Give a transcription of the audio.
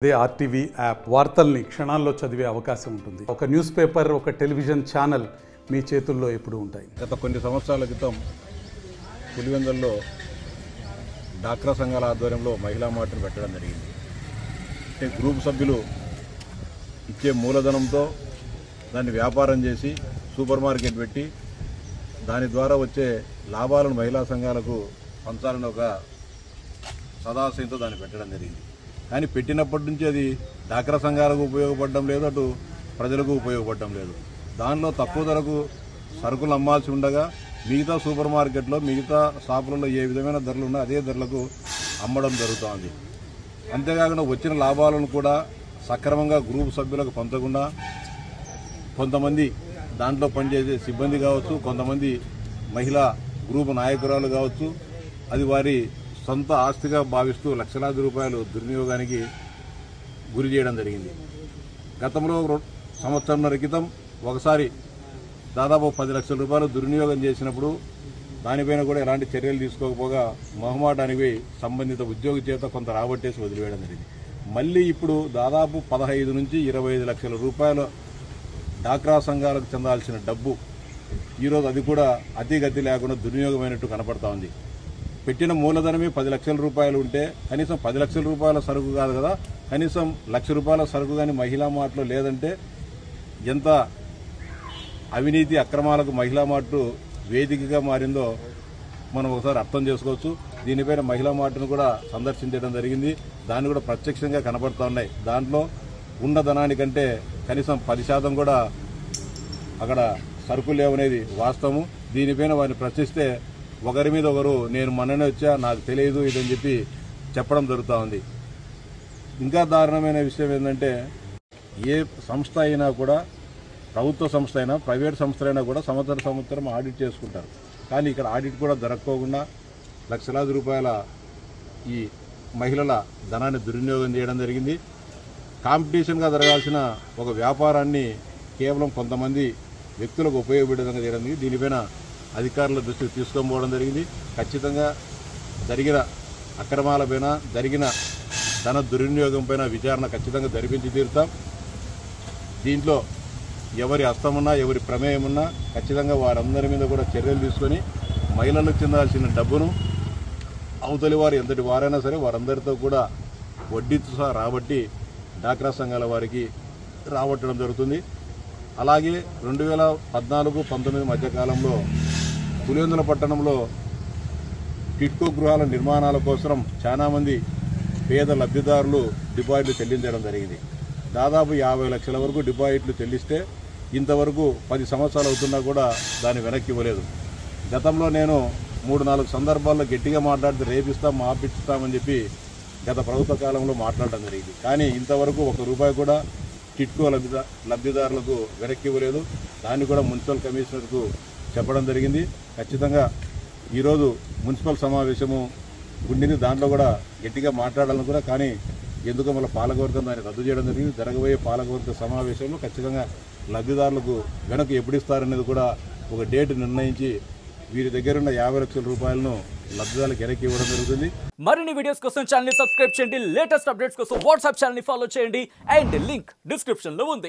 అదే RTV app వార్తల్ని క్షణాల్లో చదివే అవకాశం ఉంటుంది. ఒక న్యూస్ పేపర్, ఒక టెలివిజన్ ఛానల్ మీ చేతుల్లో ఎప్పుడూ ఉంటాయి. గత కొన్ని సంవత్సరాల క్రితం పులివెందుల్లో డాక్రా సంఘాల ఆధ్వర్యంలో మహిళా మార్ట్ను పెట్టడం జరిగింది. అంటే గ్రూప్ సభ్యులు ఇచ్చే మూలధనంతో దాన్ని వ్యాపారం చేసి సూపర్ మార్కెట్ పెట్టి దాని ద్వారా వచ్చే లాభాలను మహిళా సంఘాలకు పంచాలని ఒక సదాశయంతో దాన్ని పెట్టడం జరిగింది. కానీ పెట్టినప్పటి నుంచి అది డాక్రా సంఘాలకు ఉపయోగపడడం లేదు, అటు ప్రజలకు ఉపయోగపడడం లేదు. దానిలో తక్కువ ధరకు సరుకులు అమ్మాల్సి ఉండగా మిగతా సూపర్ మార్కెట్లో మిగతా షాపులలో ఏ విధమైన ధరలు ఉన్నా అదే ధరలకు అమ్మడం జరుగుతోంది. అంతేకాకుండా వచ్చిన లాభాలను కూడా సక్రమంగా గ్రూప్ సభ్యులకు పంచకుండా కొంతమంది దాంట్లో పనిచేసే సిబ్బంది కావచ్చు, కొంతమంది మహిళా గ్రూప్ నాయకురాలు కావచ్చు, అది వారి సొంత ఆస్తిగా భావిస్తూ లక్షలాది రూపాయలు దుర్వినియోగానికి గురి చేయడం జరిగింది. గతంలో సంవత్సరంన్నర క్రితం ఒకసారి దాదాపు 10 లక్షల రూపాయలు దుర్వినియోగం చేసినప్పుడు దానిపైన కూడా ఎలాంటి చర్యలు తీసుకోకపోగా మొహమాటానికి సంబంధిత ఉద్యోగి చేత కొంత రాబట్టేసి వదిలివేయడం జరిగింది. మళ్ళీ ఇప్పుడు దాదాపు 15 నుంచి 25 లక్షల రూపాయలు డాక్రా సంఘాలకు చెందాల్సిన డబ్బు ఈరోజు అది కూడా అతిగతి లేకుండా దుర్వినియోగమైనట్టు కనపడతా ఉంది. పెట్టిన మూలధనమే 10 లక్షల రూపాయలు ఉంటే కనీసం 10 లక్షల రూపాయల సరుకు కాదు కదా, కనీసం 1 లక్ష రూపాయల సరుకు కానీ మహిళా మార్ట్లో లేదంటే ఎంత అవినీతి అక్రమాలకు మహిళా మార్టు వేదికగా మారిందో మనం ఒకసారి అర్థం చేసుకోవచ్చు. దీనిపైన మహిళా మార్టును కూడా సందర్శించడం జరిగింది. దాన్ని కూడా ప్రత్యక్షంగా కనపడుతూ ఉన్నాయి. దాంట్లో ఉన్న ధనానికంటే కనీసం 10% కూడా అక్కడ సరుకులు లేవనేది వాస్తవము. దీనిపైన వారిని ప్రశ్నిస్తే ఒకరి మీద ఒకరు నేను మొన్ననే వచ్చా, నాకు తెలియదు ఇదని చెప్పి చెప్పడం జరుగుతూ ఉంది. ఇంకా దారుణమైన విషయం ఏంటంటే ఏ సంస్థ అయినా కూడా, ప్రభుత్వ సంస్థ అయినా ప్రైవేట్ సంస్థ అయినా కూడా సంవత్సరం ఆడిట్ చేసుకుంటారు. కానీ ఇక్కడ ఆడిట్ కూడా జరగకోకుండా లక్షలాది రూపాయల ఈ మహిళల ధనాన్ని దుర్వినియోగం చేయడం జరిగింది. కాంపిటీషన్గా జరగాల్సిన ఒక వ్యాపారాన్ని కేవలం కొంతమంది వ్యక్తులకు ఉపయోగపడేందుకు చేయడం జరిగింది. దీనిపైన అధికారుల దృష్టికి తీసుకొని జరిగింది. ఖచ్చితంగా జరిగిన అక్రమాలపైన, జరిగిన ధన దుర్వినియోగం పైన విచారణ ఖచ్చితంగా జరిపించి తీరుతాం. దీంట్లో ఎవరి హస్తమున్నా, ఎవరి ప్రమేయం ఉన్నా ఖచ్చితంగా వారందరి మీద కూడా చర్యలు తీసుకొని మహిళలకు చెందాల్సిన డబ్బును అవతలి వారు ఎంతటి వారైనా సరే వారందరితో కూడా వడ్డీతో సహా రాబట్టి డాక్రా సంఘాల వారికి రాబట్టడం జరుగుతుంది. అలాగే 2014-19 మధ్యకాలంలో పులివెందుల పట్టణంలో టిట్కో గృహాల నిర్మాణాల కోసం చాలామంది పేద లబ్ధిదారులు డిపాజిట్లు చెల్లించడం జరిగింది. దాదాపు 50 లక్షల వరకు డిపాజిట్లు చెల్లిస్తే ఇంతవరకు 10 సంవత్సరాలు అవుతున్నా కూడా దాన్ని వెనక్కి ఇవ్వలేదు. గతంలో నేను 3-4 సందర్భాల్లో గట్టిగా మాట్లాడితే రేపిస్తాం, మాపిస్తామని చెప్పి గత ప్రభుత్వ కాలంలో మాట్లాడడం జరిగింది. కానీ ఇంతవరకు 1 రూపాయి కూడా టిట్కో లబ్ధిదారులకు వెనక్కి ఇవ్వలేదు. దాన్ని కూడా మున్సిపల్ కమిషనర్కు చెప్పడం జరిగింది. ఖచ్చితంగా ఈరోజు మున్సిపల్ సమావేశము ఉండింది, దాంట్లో కూడా గట్టిగా మాట్లాడాలని కూడా, కానీ ఎందుకో మళ్ళీ పాలకవర్గం దాన్ని రద్దు చేయడం జరిగింది. జరగబోయే పాలకవర్గ సమావేశంలో ఖచ్చితంగా లబ్ధిదారులకు వెనక్కి ఎప్పుడు ఇస్తారనేది కూడా ఒక డేట్ నిర్ణయించి వీరి దగ్గర ఉన్న 50 లక్షల రూపాయలను లబ్ధిదారులకు వెనక్కి ఇవ్వడం జరుగుతుంది. మరిన్ని వీడియోస్ కోసం ఛానల్ ని సబ్స్క్రైబ్ చేయండి. లేటెస్ట్ అప్డేట్స్ కోసం వాట్సాప్ ఛానల్ ని ఫాలో చేయండి. అండ్ లింక్ డిస్క్రిప్షన్ లో ఉంది.